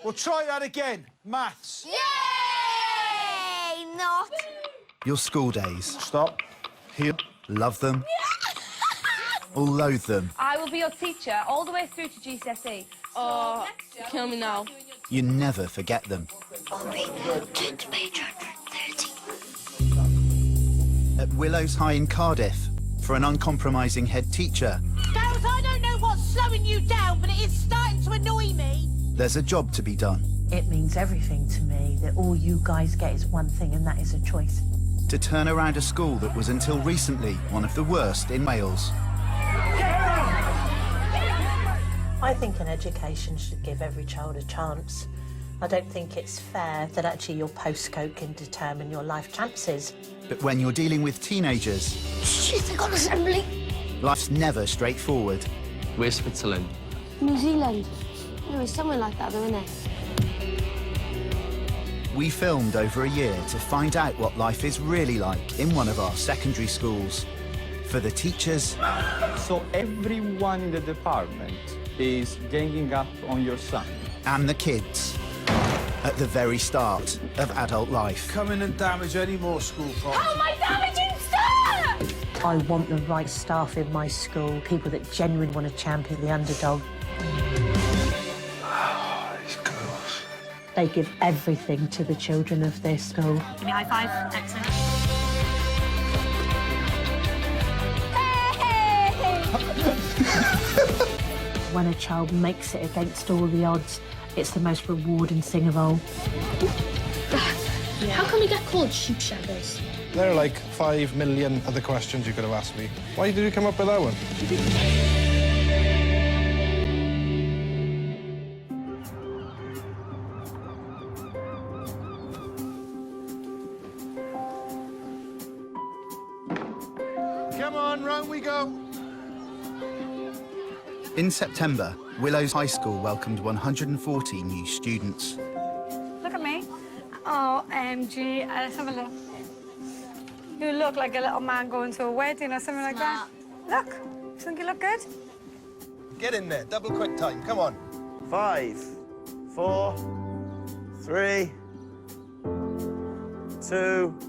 We'll try that again. Maths. Yay! Not. Your school days. Stop. You love them or loathe them. I will be your teacher all the way through to GCSE. Oh, kill me now. You never forget them. Only turn to page 130. At Willows High in Cardiff, for an uncompromising head teacher, Girls, I don't know what's slowing you down, but it is starting to annoy me. there's a job to be done. It means everything to me that all you guys get is one thing, and that is a choice. To turn around a school that was until recently one of the worst in Wales. I think an education should give every child a chance. I don't think it's fair that actually your postcode can determine your life chances. But when you're dealing with teenagers, Shit, they got assembly. life's never straightforward. Where's Switzerland? New Zealand. There is somewhere like that, though, isn't it? We filmed over a year to find out what life is really like in one of our secondary schools. For the teachers So everyone in the department is ganging up on your son. and the kids. At the very start of adult life. Come in and damage any more school property. How am I damaging stuff? I want the right staff in my school, people that genuinely want to champion the underdog. These girls. They give everything to the children of their school. Give me a high five. Excellent. When a child makes it against all the odds, it's the most rewarding thing of all. How can we get called sheep shepherds? There are like 5 million other questions you could have asked me. Why did you come up with that one? Come on, round we go. In September, Willows High School welcomed 140 new students. Look at me. Oh, MG. Let's have a look. You look like a little man going to a wedding or something like that. Look. You think you look good? Get in there, double quick time, come on. 5, 4, 3, 2.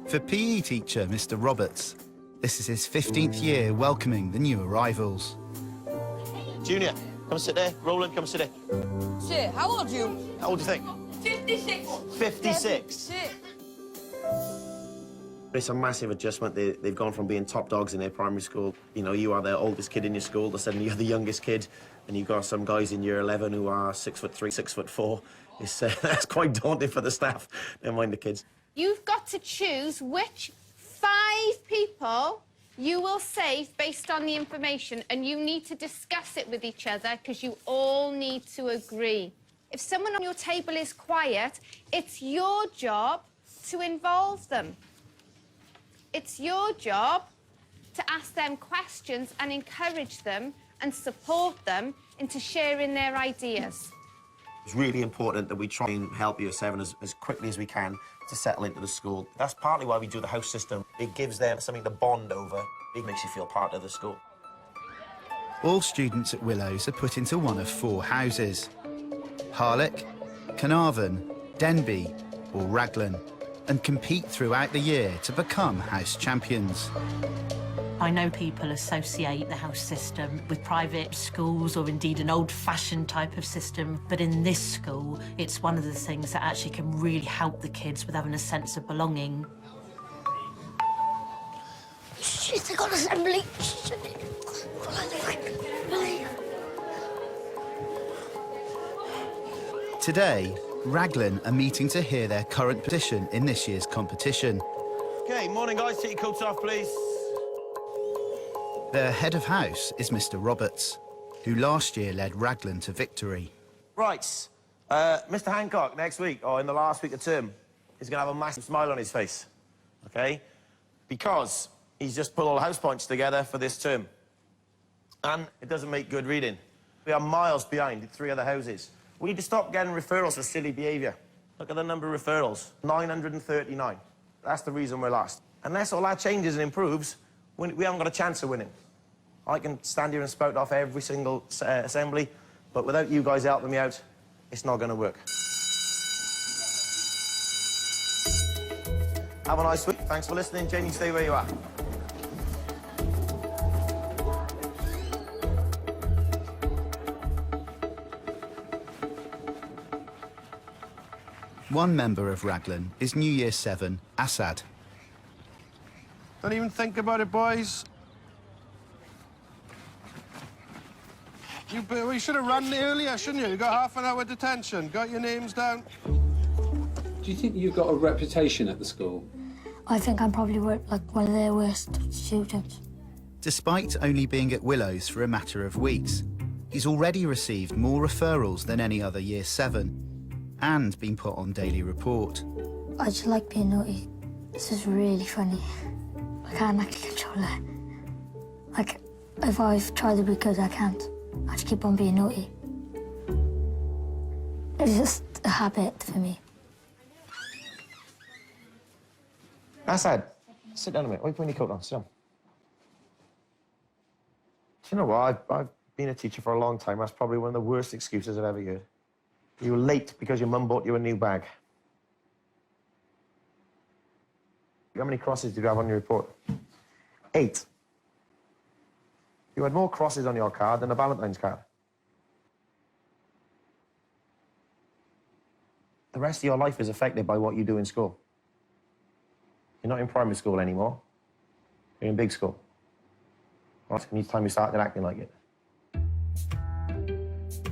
For PE teacher Mr. Roberts, this is his 15th year welcoming the new arrivals. Junior, come sit there. Roland, come sit there. Shit, how old are you? How old do you think? 56. 56. Shit. It's a massive adjustment. They've gone from being top dogs in their primary school. You know, you are the oldest kid in your school, to suddenly you're the youngest kid, and you've got some guys in year 11 who are 6'3", 6'4". It's, that's quite daunting for the staff, never mind the kids. You've got to choose which 5 people you will save based on the information, and you need to discuss it with each other because you all need to agree. If someone on your table is quiet, it's your job to involve them. It's your job to ask them questions and encourage them and support them into sharing their ideas. It's really important that we try and help Year 7 as quickly as we can to settle into the school. That's partly why we do the house system. It gives them something to bond over. It makes you feel part of the school. All students at Willows are put into one of 4 houses: Harlech, Carnarvon, Denbigh or Raglan, and compete throughout the year to become house champions. I know people associate the house system with private schools or indeed an old-fashioned type of system, but in this school, it's one of the things that actually can really help the kids with having a sense of belonging. Shit, they got assembly. Today, Raglan are meeting to hear their current position in this year's competition. OK, morning, guys. Take your coats off, please. Their head of house is Mr. Roberts, who last year led Raglan to victory. Right. Mr. Hancock, next week, or in the last week of term, is going to have a massive smile on his face, OK? Because he's just put all the house points together for this term. And it doesn't make good reading. We are miles behind 3 other houses. We need to stop getting referrals for silly behaviour. Look at the number of referrals, 939. That's the reason we're last. Unless all that changes and improves, we haven't got a chance of winning. I can stand here and spout off every single assembly, but without you guys helping me out, it's not going to work. Have a nice week. Thanks for listening. Jamie, stay where you are. One member of Raglan is New Year 7, Assad. Don't even think about it, boys. You should have run earlier, shouldn't you? You got half an hour detention. Got your names down. Do you think you've got a reputation at the school? I think I'm probably like one of their worst students. Despite only being at Willows for a matter of weeks, he's already received more referrals than any other Year 7 and been put on daily report. I just like being naughty. This is really funny. I can't actually control it. Like, if I've tried to be good, I can't. I just keep on being naughty. It's just a habit for me. Assad, sit down a minute. Why are you putting your coat on? Sit down. Do you know what? I've been a teacher for a long time. That's probably one of the worst excuses I've ever heard. You were late because your mum bought you a new bag. How many crosses did you have on your report? 8. You had more crosses on your card than a Valentine's card. The rest of your life is affected by what you do in school. You're not in primary school anymore. You're in big school. Well, it's time you started acting like it.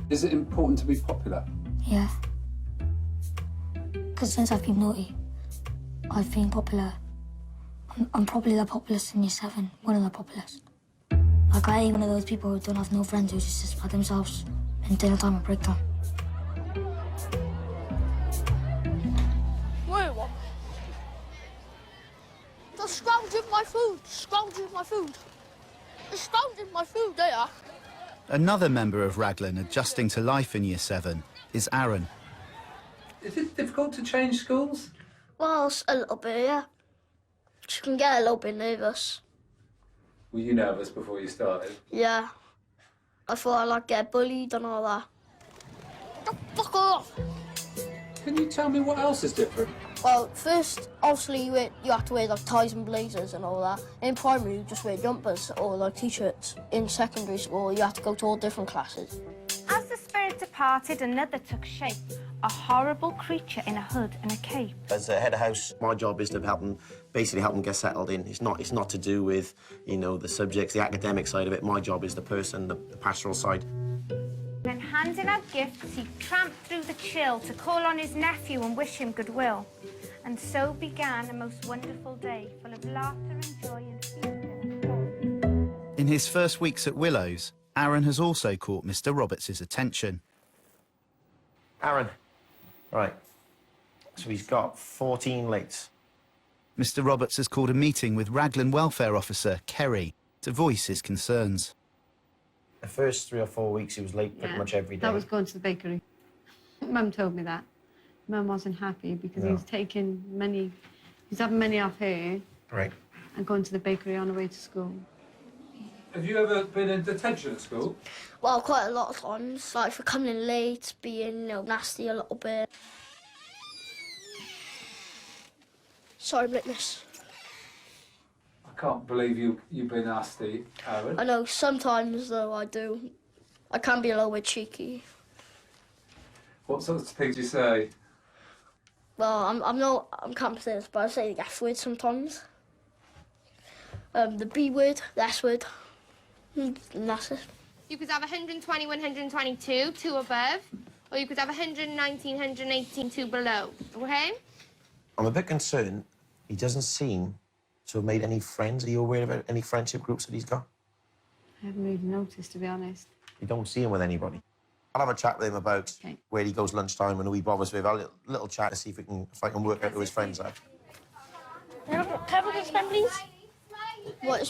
Is it important to be popular? Yeah. Because since I've been naughty, I've been popular. I'm probably the populist in Year 7, one of the populist. Like, I ain't one of those people who don't have no friends who just sit by themselves in dinner time or break time. Wait, what? They're scrounging my food, scrounging my food. They're scrounging my food, they are. Another member of Raglan adjusting to life in Year 7 is Aaron. Is it difficult to change schools? Well, a little bit, yeah. You can get a little bit nervous. Were you nervous before you started? Yeah. I thought I'd like get bullied and all that. Oh, fuck off! Can you tell me what else is different? Well, first, obviously, you have to wear like ties and blazers and all that. In primary, you just wear jumpers or like t-shirts. In secondary school, you have to go to all different classes. As the spirit departed, another took shape. A horrible creature in a hood and a cape. As a head of house, my job is to basically help them get settled in. It's not to do with, you know, the subjects, the academic side of it. My job is the person, the pastoral side. Then handing out gifts, he tramped through the chill to call on his nephew and wish him goodwill. And so began a most wonderful day, full of laughter and joy and feasting. In his first weeks at Willows, Aaron has also caught Mr. Roberts' attention. Aaron, right. So he's got 14 lates. Mr. Roberts has called a meeting with Raglan welfare officer Kerry to voice his concerns. The first 3 or 4 weeks, he was late pretty much every day. That was going to the bakery. Mum told me that. Mum wasn't happy because he's taking money, he's having money off her. Right. And going to the bakery on the way to school. Have you ever been in detention at school? Well, quite a lot of times. Like, for coming in late, being, nasty a little bit. Sorry, witness. I can't believe you've been nasty, Aaron. I know, sometimes, though, I do. I can be a little bit cheeky. What sorts of things do you say? Well, I can't say this, but I say the F word sometimes. The B word, the S word. And that's it. You could have 120, 122, 2 above, or you could have 119, 118, 2 below, okay? I'm a bit concerned. He doesn't seem to have made any friends. Are you aware of any friendship groups that he's got? I haven't really noticed, to be honest. You don't see him with anybody. I'll have a chat with him about where he goes lunchtime and who he bothers with. I'll have a little chat to see if I can work out who his friends are. Can I have this pen, please? What,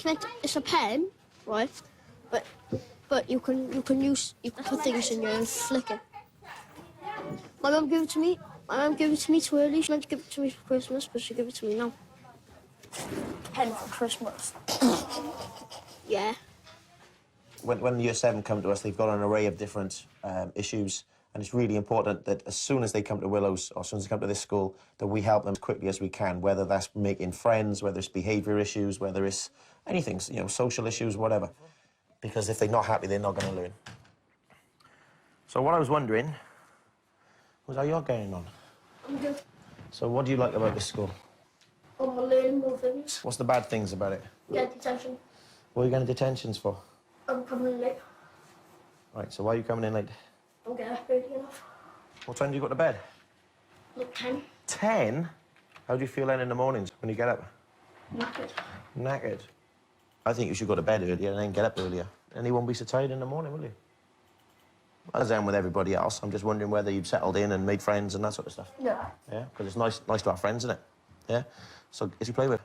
it's a pen, right? But you can put things in here and flick it. My mum gave it to me. My mum gave it to me too early. She meant to give it to me for Christmas, but she gave it to me now. Pen for Christmas. Yeah. When Year 7 come to us, they've got an array of different issues, And it's really important that as soon as they come to Willows, or as soon as they come to this school, that we help them as quickly as we can, whether that's making friends, whether it's behaviour issues, whether it's anything, you know, social issues, whatever. Because if they're not happy, they're not going to learn. So what I was wondering was how you're getting on. I'm good. So what do you like about this school? I'm learning more things. What's the bad things about it? Get detention. What are you going to detentions for? I'm coming in late. Right, so why are you coming in late? I'm getting up early enough. What time do you go to bed? Like 10. 10? How do you feel then in the mornings when you get up? Knackered. Knackered. I think you should go to bed earlier and then get up earlier. And you won't be so tired in the morning, will you? As I am with everybody else, I'm just wondering whether you've settled in and made friends and that sort of stuff. Yeah. Yeah? Because it's nice to have friends, isn't it? Yeah? So, who do you play with?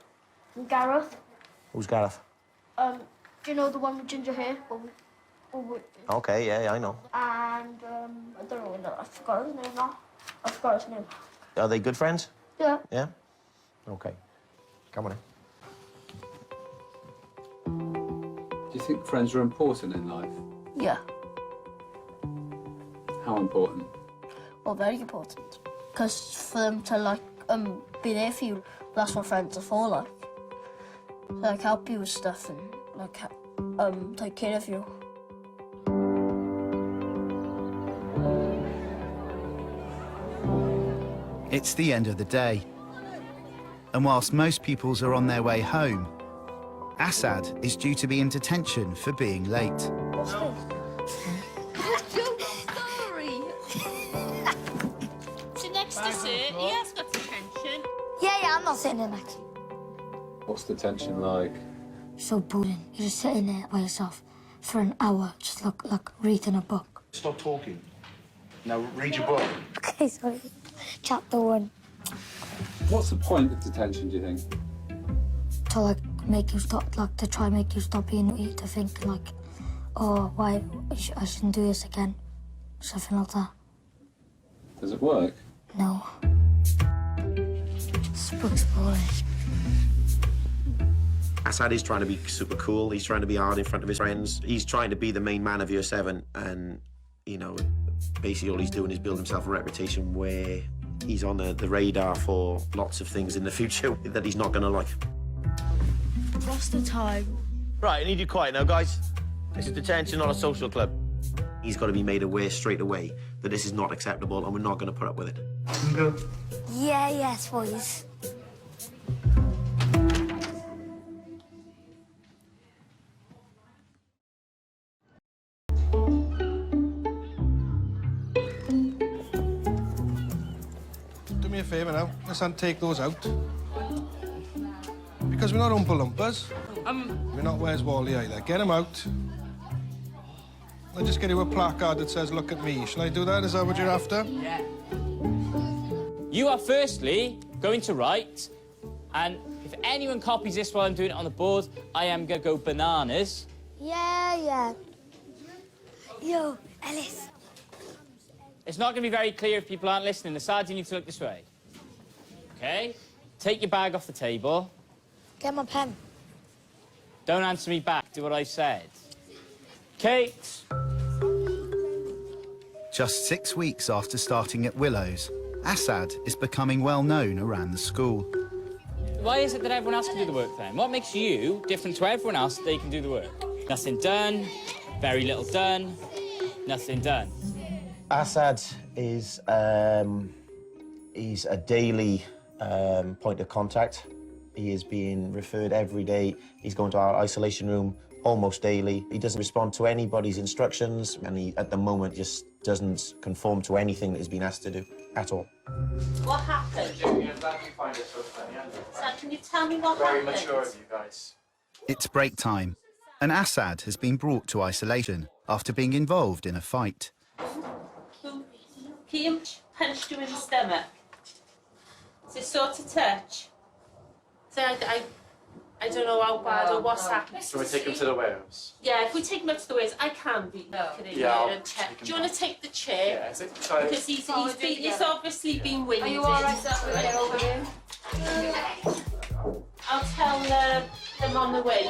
Gareth. Who's Gareth? Do you know the one with ginger hair? Okay, yeah, I know. And, I don't know, I forgot his name now. I forgot his name. Are they good friends? Yeah. Yeah? Okay. Come on in. Do you think friends are important in life? Yeah. How important? Well, very important. Because for them to, like, be there for you, that's what friends are for, like. Like, help you with stuff and, like, take care of you. It's the end of the day. And whilst most pupils are on their way home, Assad is due to be in detention for being late. What's this? Sorry. Sit next to Sir. He has got attention. Yeah, I'm not sitting there next. What's the tension like? So boring. You're just sitting there by yourself for an hour, just like reading a book. Stop talking. Now, read your book. Okay, sorry. Chapter 1. What's the point of detention, do you think? To, like, make you stop, like, to try and make you stop being naughty, to think, like, oh, why, I shouldn't do this again. Something like that. Does it work? No. This book's boring. Assad is trying to be super cool. He's trying to be hard in front of his friends. He's trying to be the main man of Year 7, and, you know, basically all he's doing is build himself a reputation where he's on the radar for lots of things in the future that he's not going to like. What's the time? Right, I need you quiet now, guys. This is detention, not a social club. He's got to be made aware straight away that this is not acceptable and we're not going to put up with it. Yeah, yes, boys. Do me a favour now. Let's take those out. Because we're not Oompa Loompas. We're not Where's Wally either. Get them out. I'll just get you a placard that says, look at me. Shall I do that? Is that what you're after? Yeah. You are firstly going to write, and if anyone copies this while I'm doing it on the board, I am going to go bananas. Yeah. Yo, Ellis. It's not going to be very clear if people aren't listening. The sides, you need to look this way. OK? Take your bag off the table. Get my pen. Don't answer me back. Do what I said. Kate. Just 6 weeks after starting at Willows, Assad is becoming well known around the school. Why is it that everyone else can do the work then? What makes you different to everyone else that they can do the work? Nothing done, very little done, nothing done. Assad is he's a daily point of contact. He is being referred every day. He's going to our isolation room almost daily. He doesn't respond to anybody's instructions, and he, at the moment, just doesn't conform to anything that he's been asked to do at all. What happened? Sam, can you tell me what happened? Very mature of you guys. It's break time, and Assad has been brought to isolation after being involved in a fight. Kim punched you in the stomach. Is it sort of touch? So I don't know how bad or what's happened. So we take him to the warehouse. Yeah, if we take him up to the ways, I can be looking in Yeah, here and check. Do you want to take the chair? Yeah, is it? So Because he's obviously been winded. Are you all right to get over here? I'll tell them on the way.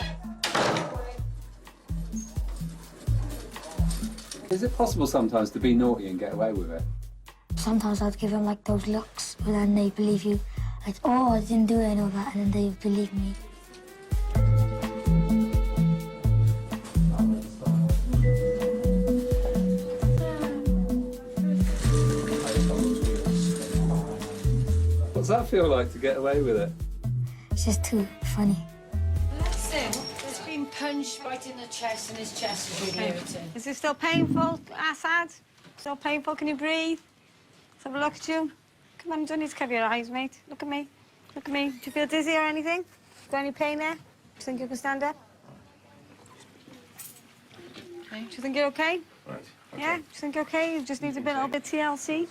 Is it possible sometimes to be naughty and get away with it? Sometimes I'd give them like those looks, but then they believe you. Like, oh, I didn't do it and all that, and then they believe me. What's that feel like to get away with it? It's just too funny. Bless him. He's been punched right in the chest, and his chest is really irritating. Is it still painful, Assad? Still painful? Can you breathe? Let's have a look at you. Come on, you don't need to cover your eyes, mate. Look at me. Look at me. Do you feel dizzy or anything? Got any pain there? Do you think you can stand up? Okay. Do you think you're okay? Right. Okay. Yeah? Do you think you're okay? You just need a little bit of TLC?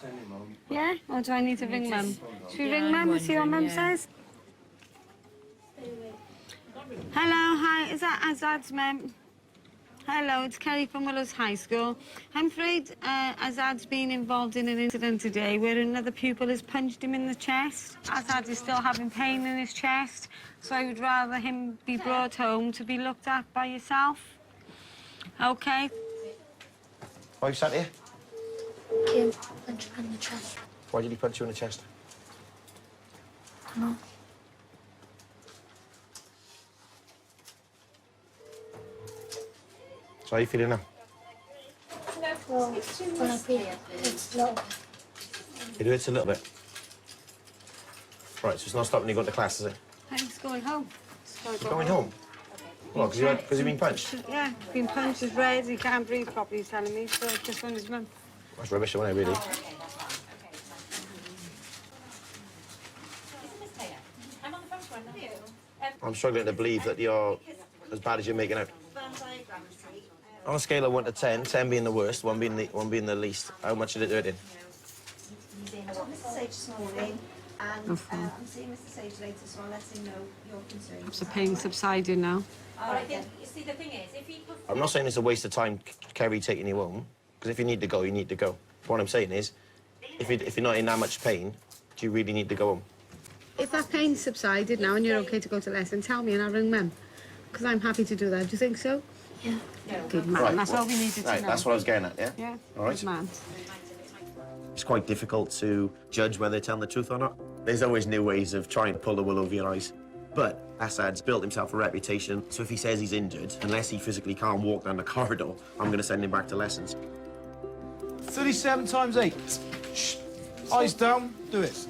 Yeah? Or do I need to ring Mum? Should we ring Mum and see what Mum says? Hello, hi. Is that Azad's mum? Hello, it's Kelly from Willows High School. I'm afraid Azad's been involved in an incident today where another pupil has punched him in the chest. Azad is still having pain in his chest, so I would rather him be brought home to be looked at by yourself. OK? Why are you sat here? Kim punched me in the chest. Why did he punch you in the chest? I don't know. So how are you feeling now? Well, when I breathe, it's low. It hurts a little bit. Right, so it's not stopping you going to class, is it? He's going home. You're going home? Well, because you've been punched? Yeah, been punched, he's red, he can't breathe properly, he's telling me, so just on his mum. That's rubbish, isn't it, really? I'm struggling to believe that you're as bad as you're making out. On a scale of 1 to 10, 10 being the worst, 1 being the least, how much did it hurt in? I saw Mr Sage this morning, and I'm seeing Mr Sage later, so I'll let him know your concerns. The pain's subsiding now. But I think, you see, the thing is, if he... I'm not saying it's a waste of time, Kerry, taking you home, because if you need to go, you need to go. What I'm saying is, if you're not in that much pain, do you really need to go home? If that pain's subsided now and you're OK to go to lesson, tell me and I'll ring Mum, because I'm happy to do that. Do you think so? Yeah. Good man, Right, that's all we needed to know. That's what I was getting at, yeah? Yeah, All right. good man. It's quite difficult to judge whether they're telling the truth or not. There's always new ways of trying to pull the wool over your eyes. But Assad's built himself a reputation, so if he says he's injured, unless he physically can't walk down the corridor, I'm going to send him back to lessons. 37 times 8. Shh. Eyes down. Do it.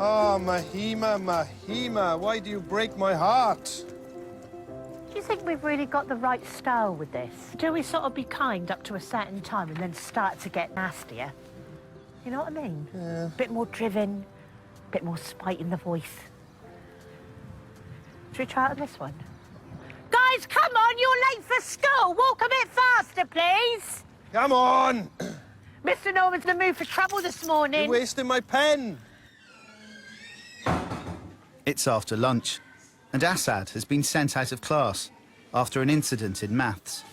Oh, Mahima, Mahima, why do you break my heart? Do you think we've really got the right style with this? Do we sort of be kind up to a certain time and then start to get nastier? You know what I mean? Yeah. A bit more driven, a bit more spite in the voice. Should we try out this one? Guys, come on, you're late for school. Walk a bit faster, please. Come on! Mr. Norman's in the mood for trouble this morning. You're wasting my pen. It's after lunch, and Assad has been sent out of class after an incident in maths.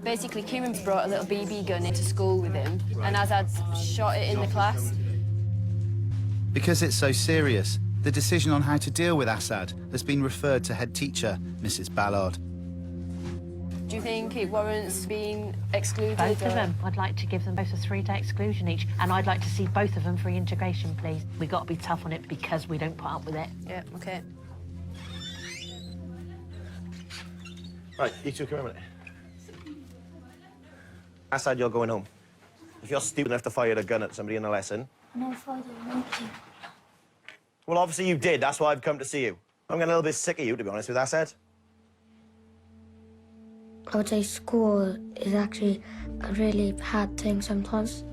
Basically, Kieran's brought a little BB gun into school with him, and Azad's shot it in the class. Because it's so serious, the decision on how to deal with Assad has been referred to head teacher, Mrs. Ballard. Do you think it warrants being excluded? Both of them. I'd like to give them both a 3-day exclusion each, and I'd like to see both of them for integration, please. We've got to be tough on it because we don't put up with it. Yeah, OK. Right, you two come a minute. Assad, you're going home. If you're stupid enough to fire a gun at somebody in a lesson... No, Father, I want to. Well, obviously you did. That's why I've come to see you. I'm getting a little bit sick of you, to be honest with Assad. I would say school is actually a really hard thing sometimes.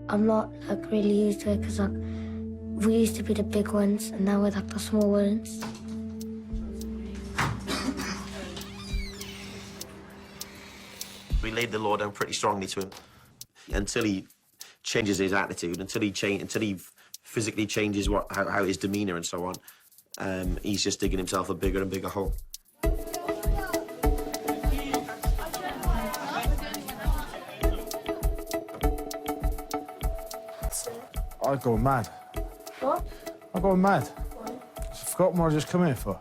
I'm not like really used to it because like we used to be the big ones and now we're like the small ones. We laid the law down pretty strongly to him until he changes his attitude, until he physically changes how his demeanour and so on. He's just digging himself a bigger and bigger hole. I'd go mad. What? I'm going mad. I forgot what I just come here for.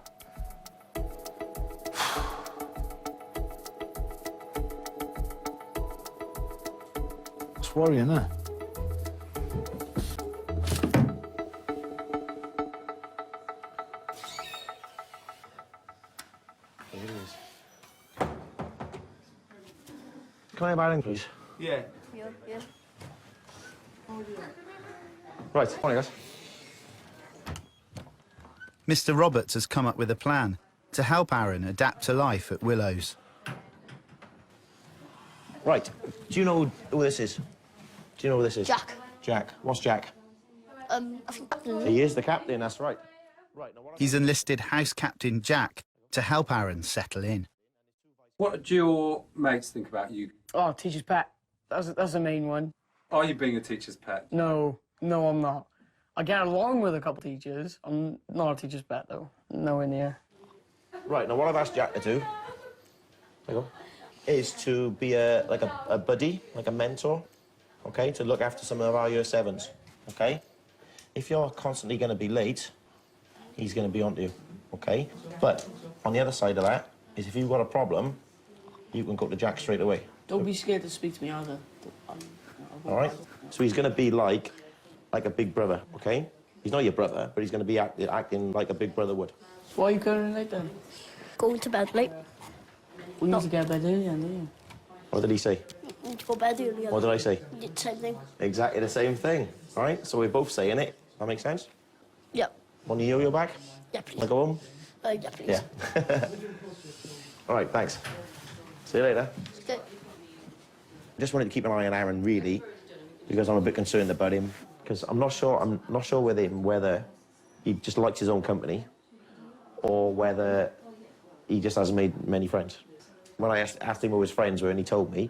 It's worrying, isn't it? Here it is. Can I have Aaron, please? Yeah. Yeah. Right, morning, guys. Mr. Roberts has come up with a plan to help Aaron adapt to life at Willows. Right, do you know who this is? Do you know who this is? Jack. Jack. What's Jack? I think captain. He is the captain, that's right. Right, now what He's enlisted House Captain Jack to help Aaron settle in. What do your mates think about you? Oh, teacher's pet. That's the main one. Are you being a teacher's pet? No, I'm not. I get along with a couple of teachers. I'm not a teacher's pet, though. Nowhere near. Right, now what I've asked Jack to do, there you go, is to be a buddy, like a mentor, okay, to look after some of our year 7s, okay? If you're constantly going to be late, he's going to be onto you, okay? But on the other side of that is if you've got a problem, you can go to Jack straight away. Don't be scared to speak to me either. All right? So he's going to be like a big brother, okay? He's not your brother, but he's going to be acting like a big brother would. Why are you going late then? Going to bed late. We need to get bed early, don't you? What did he say? Need to go to bed early. What did I say? You did the same thing. Exactly the same thing, all right? So we're both saying it. That makes sense? Yep. Want to yo-yo back? Yeah, please. Want to go home? Yeah, please. Yeah. All right, thanks. See you later. Okay. Just wanted to keep an eye on Aaron, really, because I'm a bit concerned about him. Because I'm not sure with him whether he just likes his own company or whether he just hasn't made many friends. When I asked him who his friends were, and he told me,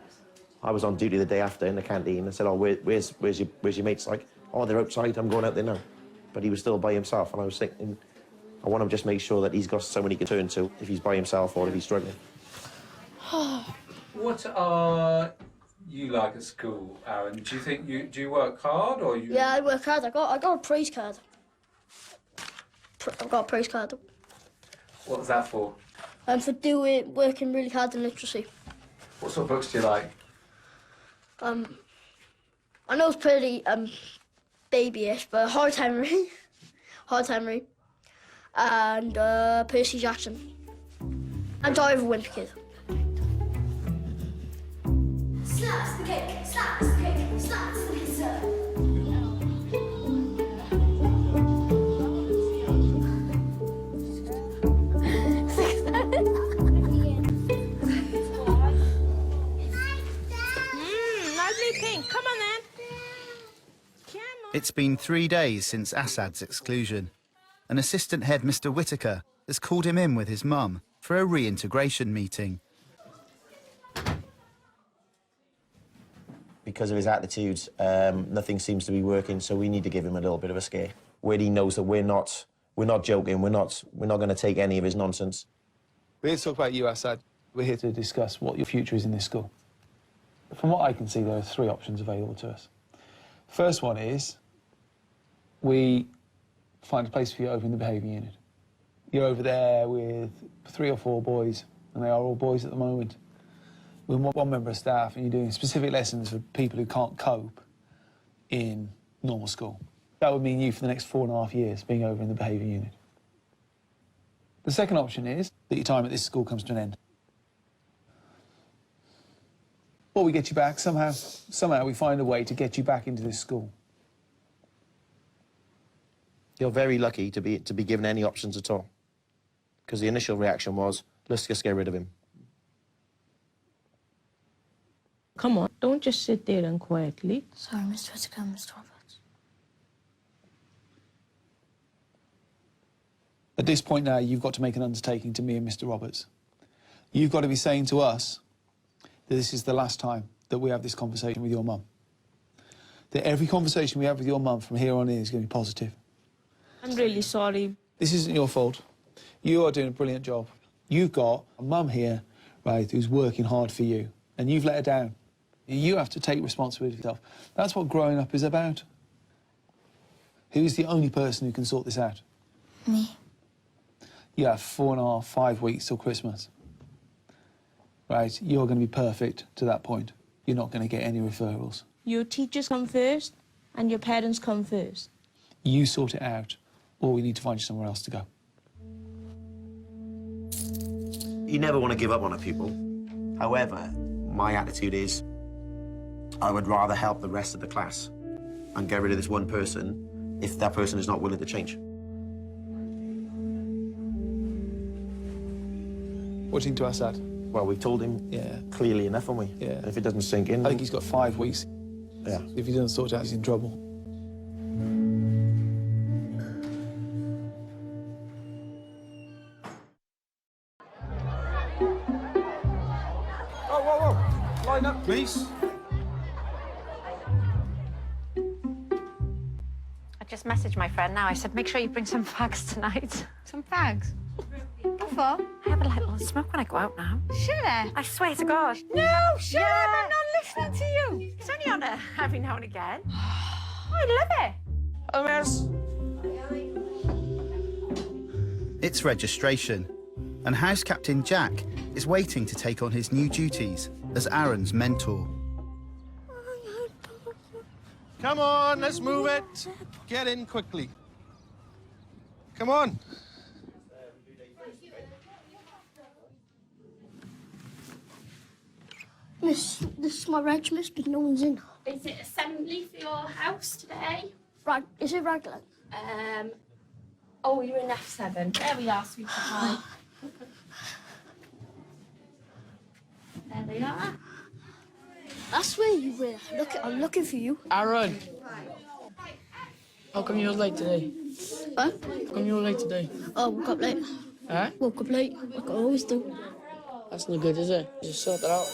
I was on duty the day after in the canteen and said, "Oh, where's your mates?" Like, "Oh, they're outside. I'm going out there now." But he was still by himself, and I was thinking, I want to just make sure that he's got someone he can turn to if he's by himself or if he's struggling. What are you like at school, Aaron? Do you think do you work hard or you? Yeah, I work hard. I got a praise card. I've got a praise card. What's that for? For working really hard in literacy. What sort of books do you like? I know it's pretty babyish, but Hard Time Read, and Percy Jackson, and Diary of a Wimpy Kid. Slaps the cake, slaps the cake, slaps the pizza. Lovely pink. Come on then. It's been 3 days since Assad's exclusion. An assistant head, Mr. Whitaker, has called him in with his mum for a reintegration meeting. Because of his attitudes, nothing seems to be working, so we need to give him a little bit of a scare, where he knows that we're not joking, we're not going to take any of his nonsense. We're here to talk about you, Assad. We're here to discuss what your future is in this school. From what I can see, there are 3 options available to us. First one is we find a place for you over in the behaviour unit. You're over there with 3 or 4 boys, and they are all boys at the moment. With one member of staff, and you're doing specific lessons for people who can't cope in normal school. That would mean you for the next 4.5 years being over in the behaviour unit. The second option is that your time at this school comes to an end. Or we get you back, somehow we find a way to get you back into this school. You're very lucky to be given any options at all, because the initial reaction was, let's just get rid of him. Come on, don't just sit there and quietly. Sorry, Mr. Whitaker, Mr. Roberts. At this point now, you've got to make an undertaking to me and Mr. Roberts. You've got to be saying to us that this is the last time that we have this conversation with your mum. That every conversation we have with your mum from here on in is going to be positive. I'm really sorry. This isn't your fault. You are doing a brilliant job. You've got a mum here, right, who's working hard for you, and you've let her down. You have to take responsibility for yourself. That's what growing up is about. Who's the only person who can sort this out? Me. You have 4.5, 5 weeks till Christmas. Right, you're going to be perfect to that point. You're not going to get any referrals. Your teachers come first and your parents come first. You sort it out, or we need to find you somewhere else to go. You never want to give up on a pupil. However, my attitude is I would rather help the rest of the class and get rid of this one person if that person is not willing to change. What do you think to Assad? Well, we've told him clearly enough, haven't we? Yeah. And if it doesn't sink in... I think he's got 5 weeks. Yeah. If he doesn't sort it out, he's in trouble. Oh, whoa, whoa. Line up, please. I just messaged my friend now. I said, make sure you bring some fags tonight. Some fags? What for? I have a little smoke when I go out now. Shirley? I swear to God. No, Shirley, I'm not listening to you. It's only on every now and again. I love it. Oh, yes. It's registration, and House Captain Jack is waiting to take on his new duties as Aaron's mentor. Come on, let's move it. Get in quickly. Come on. Miss, this is my reg, miss, but no one's in. Is it assembly for your house today? Is it Raglan? Oh, you're in F7. There we are, sweetie pie. There they are. That's where you were. I'm looking for you. Aaron. How come you're late today? Huh? How come you're late today? Oh, woke up late. Huh? Woke up late, like I always do. That's not good, is it? Just sort that out.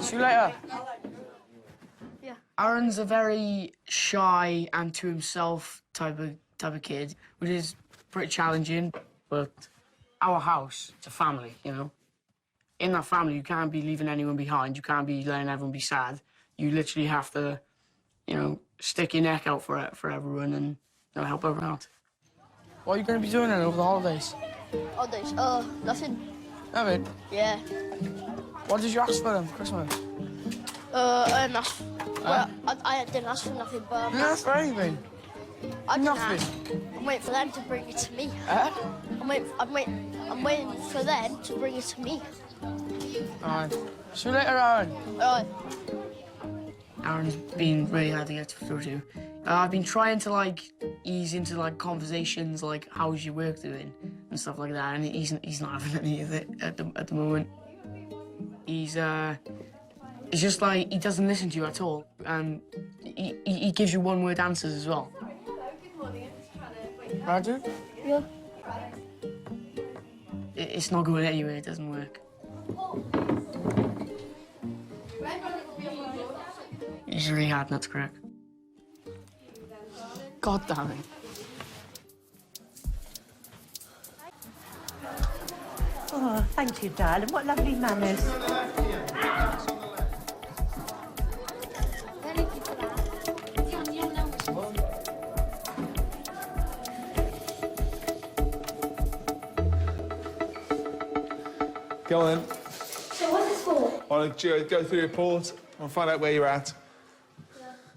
See you later. Yeah. Aaron's a very shy and to himself type of kid, which is pretty challenging. But our house, it's a family, you know. In that family, you can't be leaving anyone behind. You can't be letting everyone be sad. You literally have to, you know, stick your neck out for everyone and, you know, help everyone out. What are you going to be doing then over the holidays? Holidays? Nothing. Nothing? Yeah. What did you ask for them for Christmas? I didn't ask. Well, I didn't ask for nothing, but... You didn't ask for anything? I didn't Nothing? ask. I'm waiting for them to bring it to me. I'm waiting for them to bring it to me. All right. See you later, Aaron. All right. Aaron's been really hard to get through to. I've been trying to, like, ease into, like, conversations, like, how's your work doing and stuff like that, and he's not having any of it at the moment. He's just like, he doesn't listen to you at all, and he gives you one-word answers as well. Roger? Yeah. It's not going anywhere, it doesn't work. He's really hard not to crack. God damn it. Oh, thank you, darling. What lovely manners. Go on then. So what's this for? I'll go through your report and find out where you're at.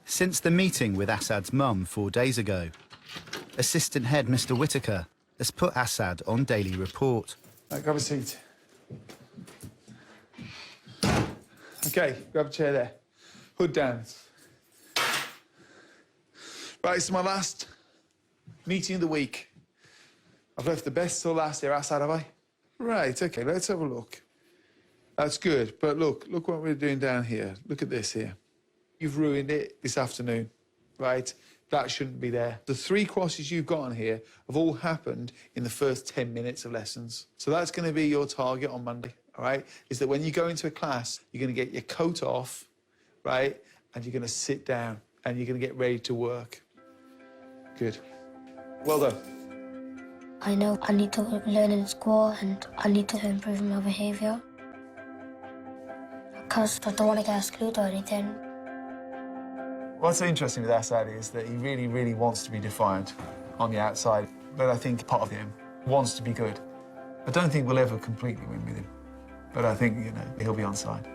Since the meeting with Assad's mum 4 days ago, Assistant Head Mr. Whitaker has put Assad on daily report. Right, grab a seat. OK, grab a chair there. Hood down. Right, it's my last meeting of the week. I've left the best till last here, Assad, have I? Right, OK, let's have a look. That's good, but look what we're doing down here. Look at this here. You've ruined it this afternoon, right? That shouldn't be there. The 3 crosses you've got on here have all happened in the first 10 minutes of lessons. So that's going to be your target on Monday, all right? Is that when you go into a class, you're going to get your coat off, right? And you're going to sit down and you're going to get ready to work. Good. Well done. I know I need to learn in school and I need to improve my behaviour. Because I don't want to get excluded or anything. What's so interesting with Assad is that he really, really wants to be defiant on the outside, but I think part of him wants to be good. I don't think we'll ever completely win with him, but I think, you know, he'll be on side.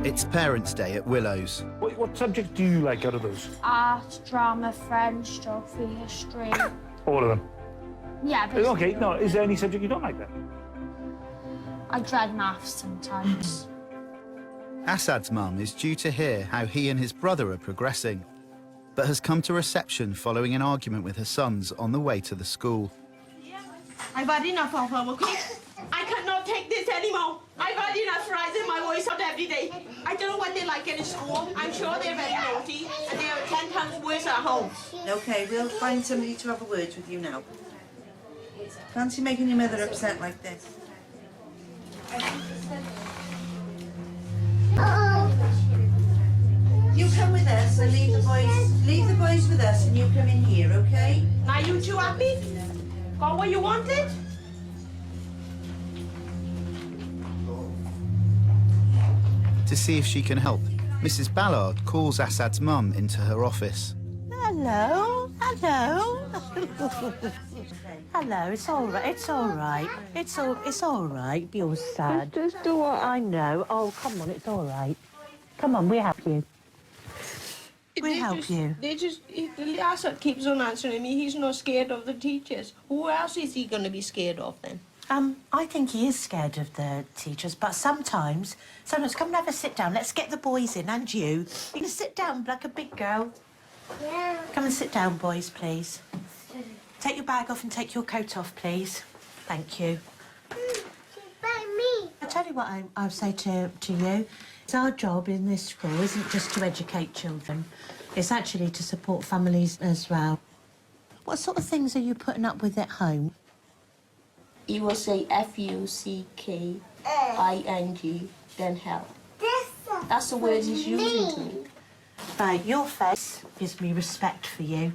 It's Parents' Day at Willows. What subject do you like out of those? Art, drama, French, geography, history. All of them? Yeah, but OK, no, is there any subject you don't like then? I dread maths sometimes. Assad's mum is due to hear how he and his brother are progressing, but has come to reception following an argument with her sons on the way to the school. I've had enough of her, okay? I cannot take this anymore. I've had enough rising my voice out every day. I don't know what they're like in school. I'm sure they're very naughty, and they are 10 times worse at home. Okay, we'll find somebody to have a word with you now. Fancy making your mother upset like this? You come with us and leave the boys with us, and you come in here, okay? Now you two happy? Got what you wanted? To see if she can help, Mrs. Ballard calls Assad's mum into her office. Hello, hello. Hello, it's all right, it's all right. It's all right, be all sad. Just do what I know. Oh, come on, it's all right. Come on, we help you. We help you. Assad keeps on answering me. He's not scared of the teachers. Who else is he going to be scared of then? I think he is scared of the teachers, but sometimes, come and have a sit down. Let's get the boys in, and you. You can sit down like a big girl. Yeah. Come and sit down, boys, please. Take your bag off and take your coat off, please. Thank you. Me. I'll tell you what I'll say to you. It's our job in this school isn't just to educate children. It's actually to support families as well. What sort of things are you putting up with at home? You will say F-U-C-K-I-N-G, then help. That's the word he's using to me. Right, your face gives me respect for you.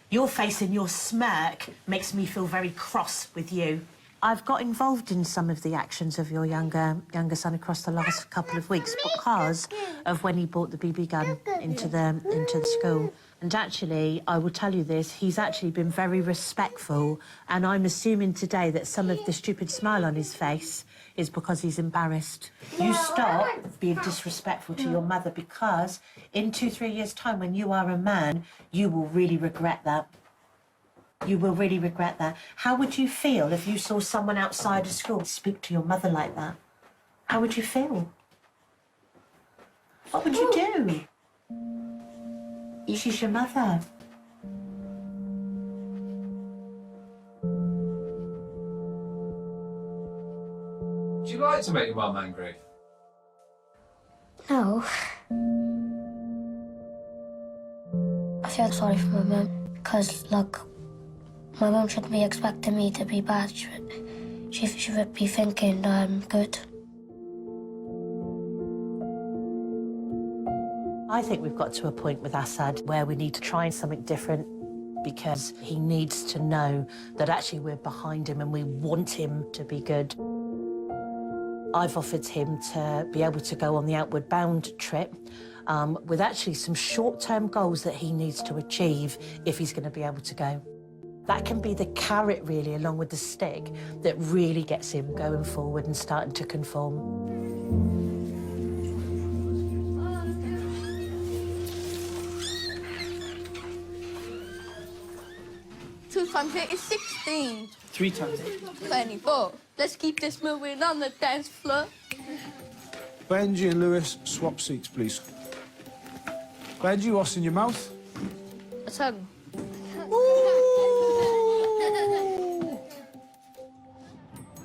Your face and your smirk makes me feel very cross with you. I've got involved in some of the actions of your younger son across the last couple of weeks because of when he brought the BB gun into the school. And actually, I will tell you this, he's actually been very respectful, and I'm assuming today that some of the stupid smile on his face is because he's embarrassed. You stop being disrespectful to your mother, because in 2-3 years' time, when you are a man, you will really regret that. You will really regret that. How would you feel if you saw someone outside of school speak to your mother like that? How would you feel? What would you do? She's your mother. Do you like to make your mum angry? No. I feel sorry for my mum because, look, my mum shouldn't be expecting me to be bad. She should be thinking I'm good. I think we've got to a point with Assad where we need to try something different, because he needs to know that actually we're behind him and we want him to be good. I've offered him to be able to go on the Outward Bound trip with actually some short-term goals that he needs to achieve if he's going to be able to go. That can be the carrot, really, along with the stick, that really gets him going forward and starting to conform. Two times 8 is 16. 3 times 8. 24. Let's keep this moving on the dance floor. Benji and Lewis, swap seats, please. Benji, what's in your mouth? A tongue.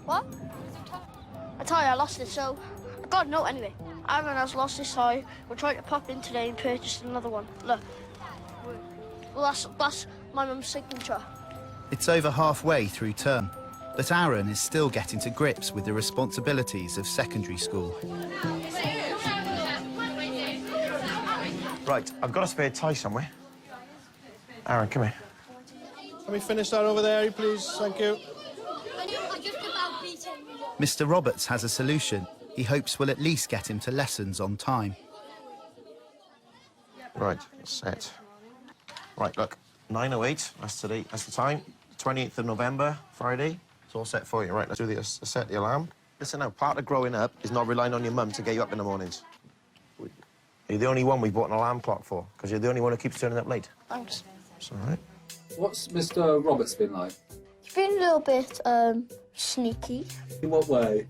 What? I tell you, I lost this, so I got a note anyway. Aaron has lost his toy. We're trying to pop in today and purchase another one. Look. Well, that's my mum's signature. It's over halfway through term, but Aaron is still getting to grips with the responsibilities of secondary school. Right, I've got a spare tie somewhere. Aaron, come here. Let me finish that over there, please. Thank you. Mr. Roberts has a solution he hopes will at least get him to lessons on time. Right, set. Right, look, 9:08, that's today, that's the time. 28th of November, Friday. It's all set for you. Right, let's do this. Set the alarm. Listen now, part of growing up is not relying on your mum to get you up in the mornings. You're the only one we bought an alarm clock for, because you're the only one who keeps turning up late. Thanks. It's all right. What's Mr. Roberts been like? He's been a little bit sneaky. In what way?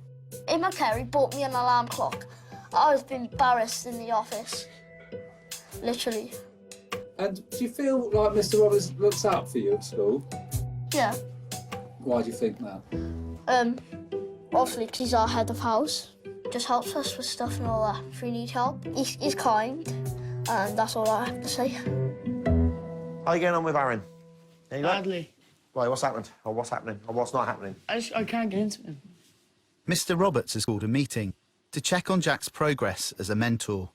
Emma Carey bought me an alarm clock. I was embarrassed in the office. Literally. And do you feel like Mr. Roberts looks out for you at school? Yeah. Why do you think that? Obviously, 'cause he's our head of house. Just helps us with stuff and all that if we need help. He's kind, and that's all I have to say. How are you getting on with Aaron? Badly. Right, what's happened? Or what's happening? Or what's not happening? I can't get into him. Mr. Roberts has called a meeting to check on Jack's progress as a mentor.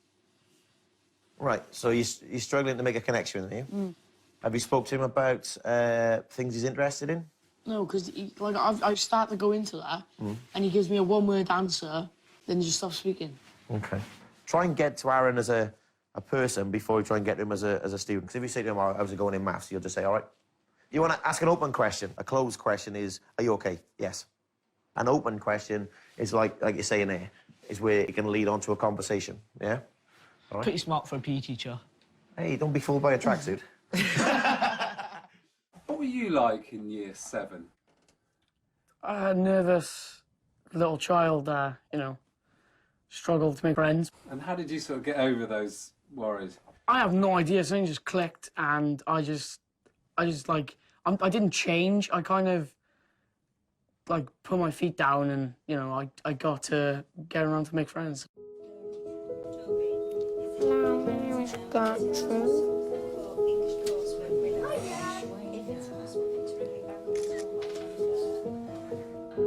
Right, so you're struggling to make a connection with him. Have you spoke to him about things he's interested in? No, because like I start to go into that, and he gives me a one-word answer, then he just stops speaking. Okay. Try and get to Aaron as a person before you try and get to him as a student. Because if you say to him, oh, how's it going in maths, you'll just say, all right. You want to ask an open question. A closed question is, are you okay? Yes. An open question is like you're saying there, is where it can lead on to a conversation, yeah? All right. Pretty smart for a PE teacher. Hey, don't be fooled by a tracksuit. What were you like in year 7? A nervous little child, you know, struggled to make friends. And how did you sort of get over those worries? I have no idea. Something just clicked, and I didn't change. I kind of like put my feet down, and you know, I got to get around to make friends.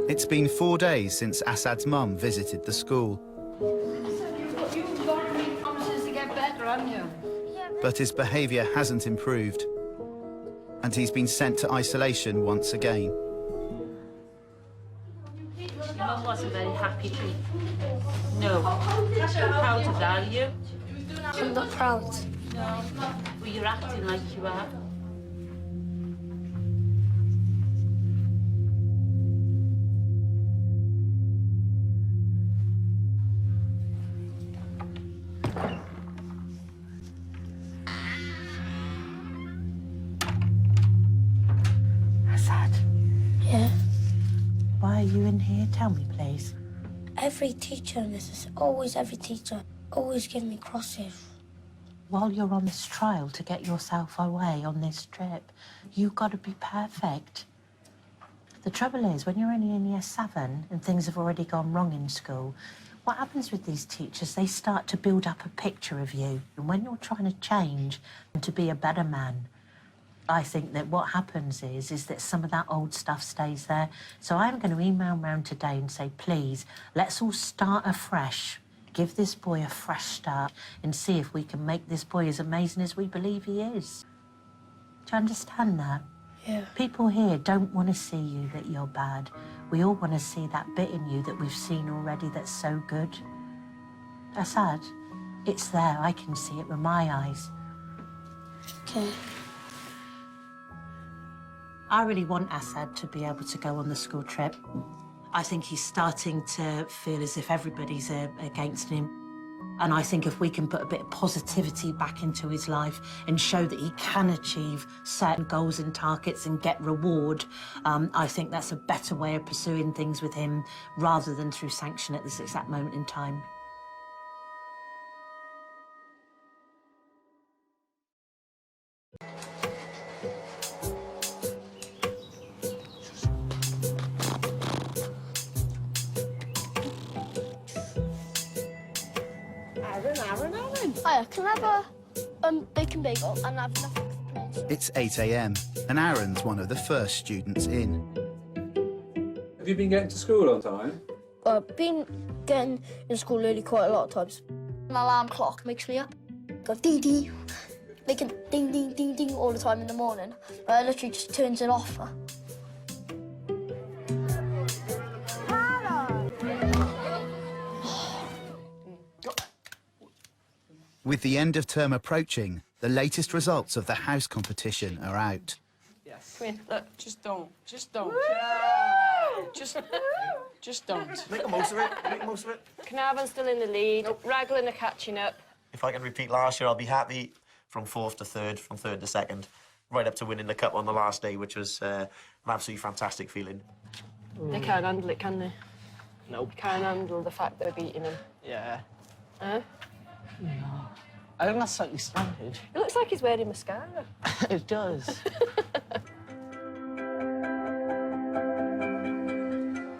It's been 4 days since Assad's mum visited the school. You've got to make promises to get better, haven't you? But his behaviour hasn't improved, and he's been sent to isolation once again. Your mum wasn't very happy to... No. Proud of that, are you? I'm not proud. No. Well, you're acting like you are. Assad. Yeah. Why are you in here? Tell me, please. Every teacher, Mrs. Always every teacher, always give me crosses. While you're on this trial to get yourself away on this trip, you've got to be perfect. The trouble is, when you're only in year 7 and things have already gone wrong in school, what happens with these teachers, they start to build up a picture of you. And when you're trying to change and to be a better man, I think that what happens is that some of that old stuff stays there. So I'm going to email round today and say, please, let's all start afresh. Give this boy a fresh start and see if we can make this boy as amazing as we believe he is. Do you understand that? Yeah. People here don't want to see you that you're bad. We all want to see that bit in you that we've seen already that's so good. Assad, it's there. I can see it with my eyes. Okay. I really want Assad to be able to go on the school trip. I think he's starting to feel as if everybody's against him. And I think if we can put a bit of positivity back into his life and show that he can achieve certain goals and targets and get reward, I think that's a better way of pursuing things with him rather than through sanction at this exact moment in time. Aaron. Hiya, can I have a bacon bagel and have nothing, please? It's 8 a.m, and Aaron's one of the first students in. Have you been getting to school on time? I've been getting in school early quite a lot of times. An alarm clock makes me up. go dee dee, making ding ding ding ding all the time in the morning. But I literally just turns it off. With the end of term approaching, the latest results of the house competition are out. Yes. Come here, look, just don't. Just don't. Just don't. Make the most of it. Make the most of it. Carnarvon's still in the lead. Raglan are catching up. If I can repeat last year, I'll be happy from 4th to 3rd, from 3rd to 2nd, right up to winning the cup on the last day, which was an absolutely fantastic feeling. They can't handle it, can they? Nope. They can't handle the fact that we're beating them. Yeah. Huh? No. I think that's slightly slanted. It looks like he's wearing mascara. It does.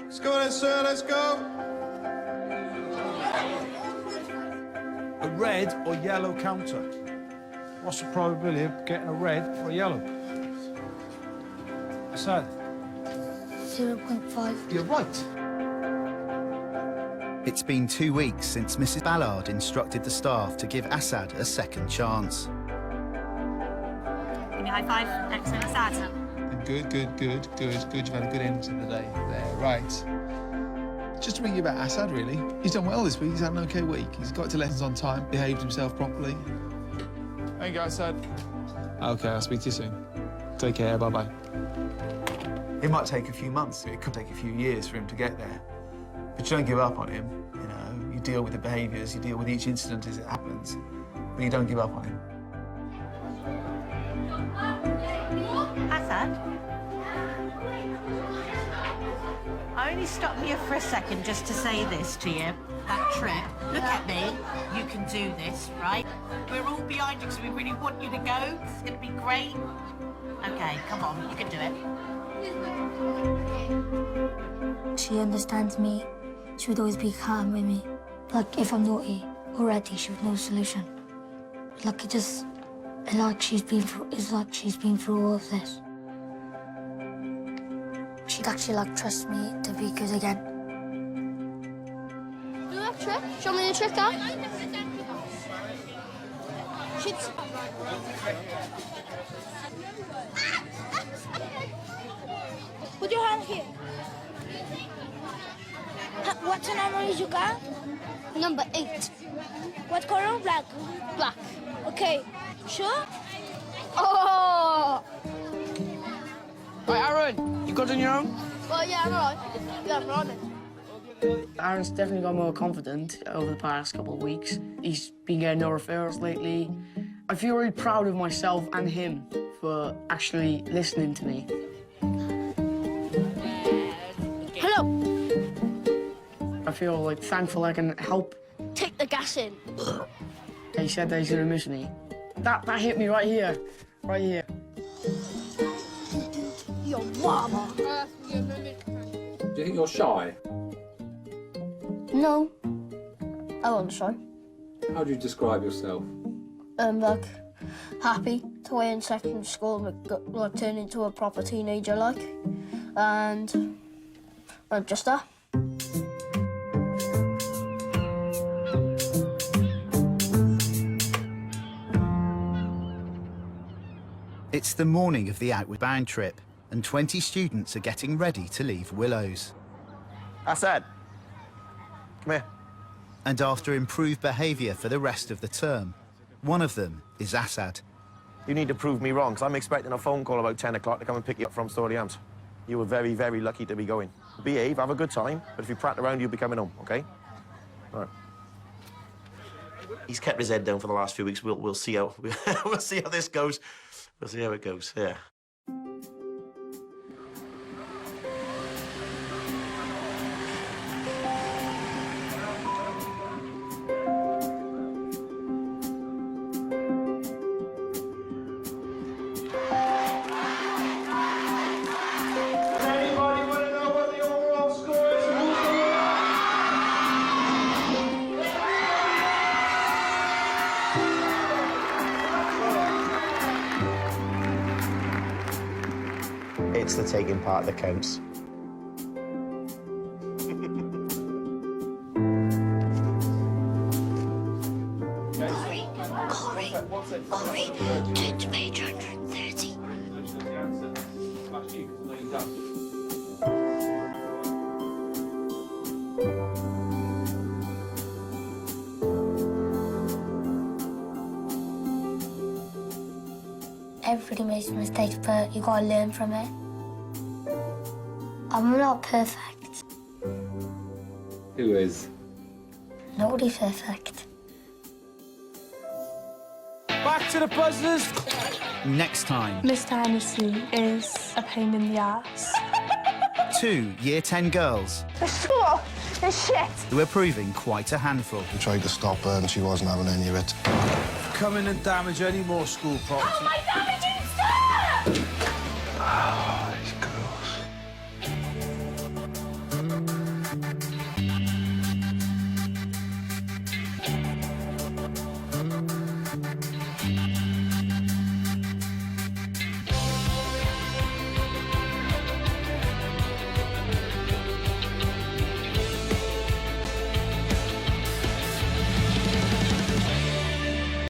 Let's go then, sir, let's go. A red or yellow counter? What's the probability of getting a red or a yellow? Assad? 0.5. You're right. It's been 2 weeks since Mrs. Ballard instructed the staff to give Assad a second chance. Give me a high five. Excellent, Assad. Good. You've had a good end to the day there. Right. Just to ring you about Assad, really. He's done well this week. He's had an OK week. He's got to lessons on time, behaved himself properly. There you go, Assad. OK, I'll speak to you soon. Take care, bye-bye. It might take a few months. It could take a few years for him to get there. But you don't give up on him, you know. You deal with the behaviours, you deal with each incident as it happens, but you don't give up on him. Assad? I only stopped you for a second just to say this to you. That trip, look at me, you can do this, right? We're all behind you because we really want you to go. It's going to be great. OK, come on, you can do it. She understands me. She would always be calm with me. Like, if I'm naughty already, she would know the solution. Like, it's like she's been through all of this. She'd actually, like, trust me to be good again. Do that trick? Show me the trick, Dad. Put your hand here. What's the number you got? Number 8. What color? Black. Black. Okay. Sure? Oh! Right, Aaron, you got on your own? Well, yeah, I'm alright. Yeah, I'm running. Aaron's definitely got more confident over the past couple of weeks. He's been getting no referrals lately. I feel really proud of myself and him for actually listening to me. Hello. I feel like thankful I can help. Take the gas in. He said that he's gonna miss me. That hit me right here. Right here. Your mama. Do you think you're shy? No. I wasn't shy. How do you describe yourself? Like, happy to be in secondary school and like turn into a proper teenager, like, and just that. It's the morning of the Outward Bound trip, and 20 students are getting ready to leave Willows. Assad, come here. And after improved behaviour for the rest of the term, one of them is Assad. You need to prove me wrong, because I'm expecting a phone call about 10 o'clock to come and pick you up from Storey-Arms. You were very, very lucky to be going. Behave, have a good time, but if you prat around, you'll be coming home, OK? All right. He's kept his head down for the last few weeks. We'll see how we'll see how this goes. We'll see how it goes. Yeah. It's the taking part that counts. Corey. Everybody makes mistakes, but you gotta learn from it. I'm not perfect. Who is? Nobody's perfect. Back to the buzzers. Next time, Mr. Hennessy is a pain in the ass. 2 Year 10 girls The school is shit. who are proving quite a handful. We tried to stop her and she wasn't having any of it. Come in and damage any more school property. Oh, my damage